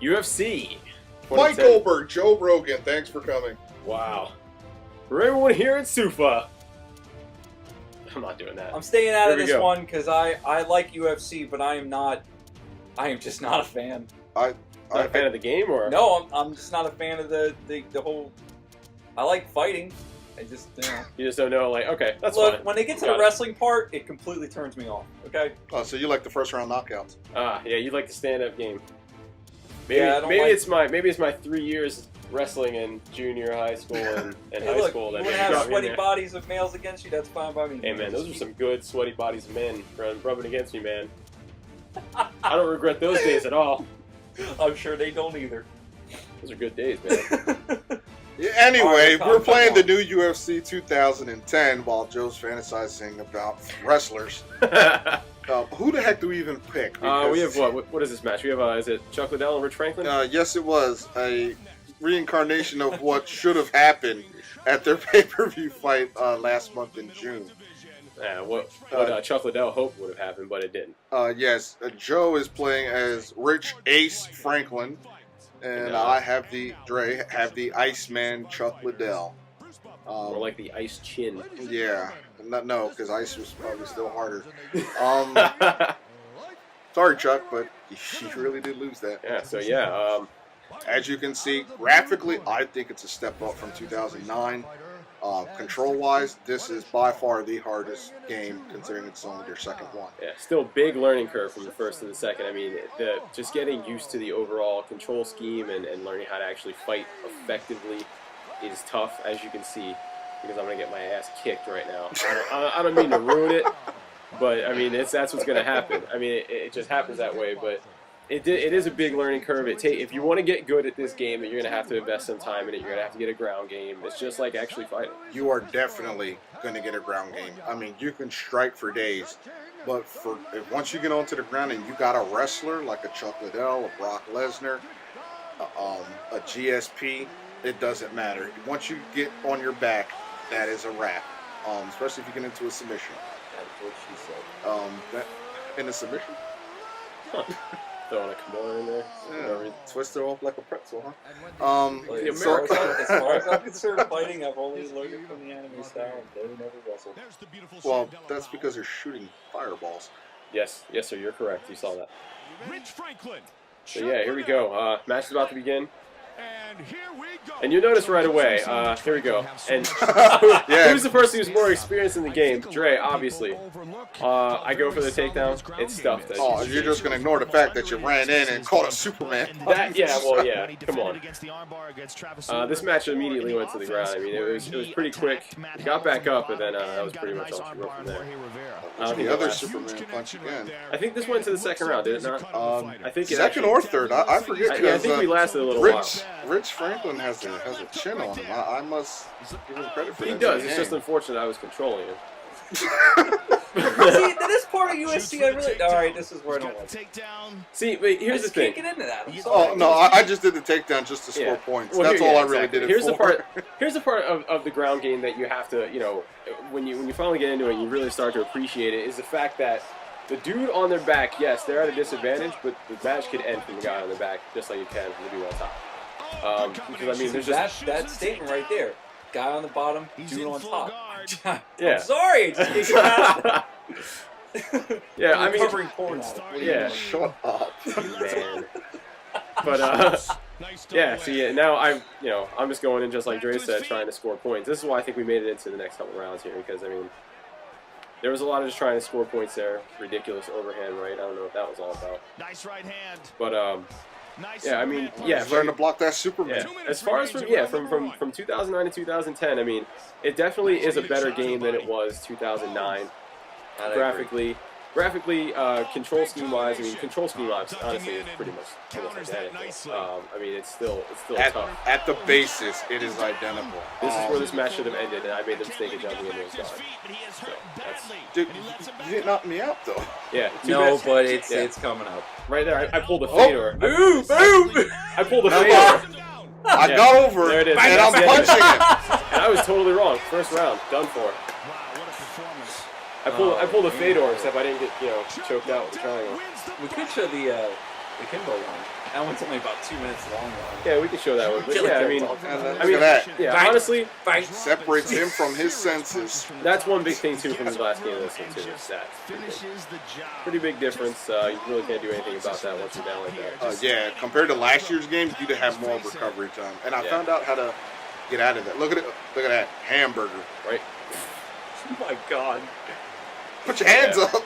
UFC. Mike 2010. Goldberg, Joe Rogan, thanks for coming. Wow. For everyone here in Sufa. I'm not doing that. I'm staying out Here of we this go. one because I like UFC, but I am just not a fan. Not a fan of the game, or No, I'm just not a fan of the whole. I like fighting. I just, you just don't know? Like, okay, that's Look, fine. when they get to Got the it. wrestling part, it completely turns me off. Okay. Oh, so you like the first round knockouts? Yeah, you like the stand-up game. Maybe, Yeah, I don't maybe like- it's my 3 years wrestling in junior high school and Hey, high look, school you that want to got have me in sweaty there. bodies of males against you? That's fine by me. Hey man, those are some good sweaty bodies of men rubbing against me, man. I don't regret those days at all. I'm sure they don't either. Those are good days, man. Yeah, anyway, All right, we're come playing the on. new UFC 2010 while Joe's fantasizing about wrestlers. Who the heck do we even pick? We have Because, what is this match? We have is it Chuck Liddell and Rich Franklin? yes, it was a reincarnation of what should have happened at their pay-per-view fight last month in June. What Chuck Liddell hoped would have happened, but it didn't. Yes, Joe is playing as Rich Ace Franklin, and I have the Iceman Chuck Liddell. Or like the Ice Chin. Yeah, no, because Ice was probably still harder. Sorry, Chuck, but you really did lose that. Yeah. So yeah. As you can see, graphically, I think it's a step up from 2009. Control-wise, this is by far the hardest game, considering it's only their second one. Yeah, still big learning curve from the first to the second. I mean, just getting used to the overall control scheme and learning how to actually fight effectively is tough, as you can see, because I'm going to get my ass kicked right now. I don't mean to ruin it, but I mean, that's what's going to happen. I mean, it just happens that way, but it is a big learning curve. If you want to get good at this game, you're going to have to invest some time in it. You're going to have to get a ground game. It's just like actually fighting. You are definitely going to get a ground game. I mean, you can strike for days, but once you get onto the ground and you got a wrestler like a Chuck Liddell, a Brock Lesnar, a GSP, it doesn't matter. Once you get on your back, that is a wrap. Especially if you get into a submission. That's what she said. In a submission? Huh. Throwing a Kimura in there. Yeah, twist it off like a pretzel, huh? Like, The as far American- as I'm concerned, fighting, I've only learned it from the anime style and they never wrestled. Well, that's because they're shooting fireballs. Yes, sir, you're correct. You saw that. Rich Franklin. So yeah, here we go. Match is about to begin. And here we go. And you'll notice right away, here we go. And Yeah. who's the person who's more experienced in the game? Dre, obviously. I go for the takedown. It's stuffed. As Oh, you can you're see. just gonna ignore the fact that you ran in and caught a Superman. Come on. This match immediately went to the ground. I mean, it was pretty quick. He got back up, and then that was pretty much all she wrote from there. I don't think The it other lasted. Superman punch again. I think this went to the second round, did it not? I think it Second actually- or third, I forget I because think we lasted a little while. Rich Franklin has a chin on him. I must give him credit for that. He does. It's just unfortunate I was controlling him. See, this part of UFC, I really. Alright, this is where I don't like it. See, wait, I here's the just can't thing. get into that. I'm sorry. Oh no, I just did the takedown just to score Yeah. points. Well, That's here- all yeah, I really exactly. did it Here's for. the part of the ground game that you have to, when you finally get into it, and you really start to appreciate it, is the fact that the dude on their back, yes, they're at a disadvantage, but the match could end from the guy on their back just like it can from the dude on top. Because I mean, there's just that statement right there. Guy on the bottom, dude on top. Yeah. I'm sorry, it just didn't get past yeah, I mean, covering porn out of it. yeah, Shut up. man. But yeah. So yeah, now I'm just going in just like Dre said, trying to score points. This is why I think we made it into the next couple rounds here, because I mean, there was a lot of just trying to score points there. Ridiculous overhand right. I don't know what that was all about. Nice right hand. But Nice yeah, I mean, overhand. yeah, He's starting to block that Superman. yeah. As far as from 2009 to 2010, I mean, it definitely is a better game than it was 2009. Graphically, control scheme wise, I mean, control scheme wise, honestly, is pretty much identical. I mean, it's still tough. At the basis, it is identical. This is where this match should have ended, and I made the mistake of jumping into his guard. Dude, you didn't knock me out though. Yeah. No, bad- but yeah. it's coming up. Right there. I pulled a fader. Boom! I pulled a No, fader. I Yeah. got over There it is. and I'm That's punching it. him. And I was totally wrong. First round, done for. I pulled a fedor, except I didn't get choked out with the triangle. We could show the Kimbo one. That one's only about 2 minutes long, though. Yeah, we can show that one. But Kill yeah, it, I mean, kill it. And then I mean, look at that. yeah, Fight. honestly, Fight. Separates him from his senses. that's one big thing too from his last game. This one too. Is that Finishes the job. pretty big difference. You really can't do anything about that once you're down like that. Yeah, compared to last year's game, you'd have more recovery time. And I Yeah. found out how to get out of that. Look at it. Look at that hamburger. Right? Oh my god. Put your hands Yeah. up.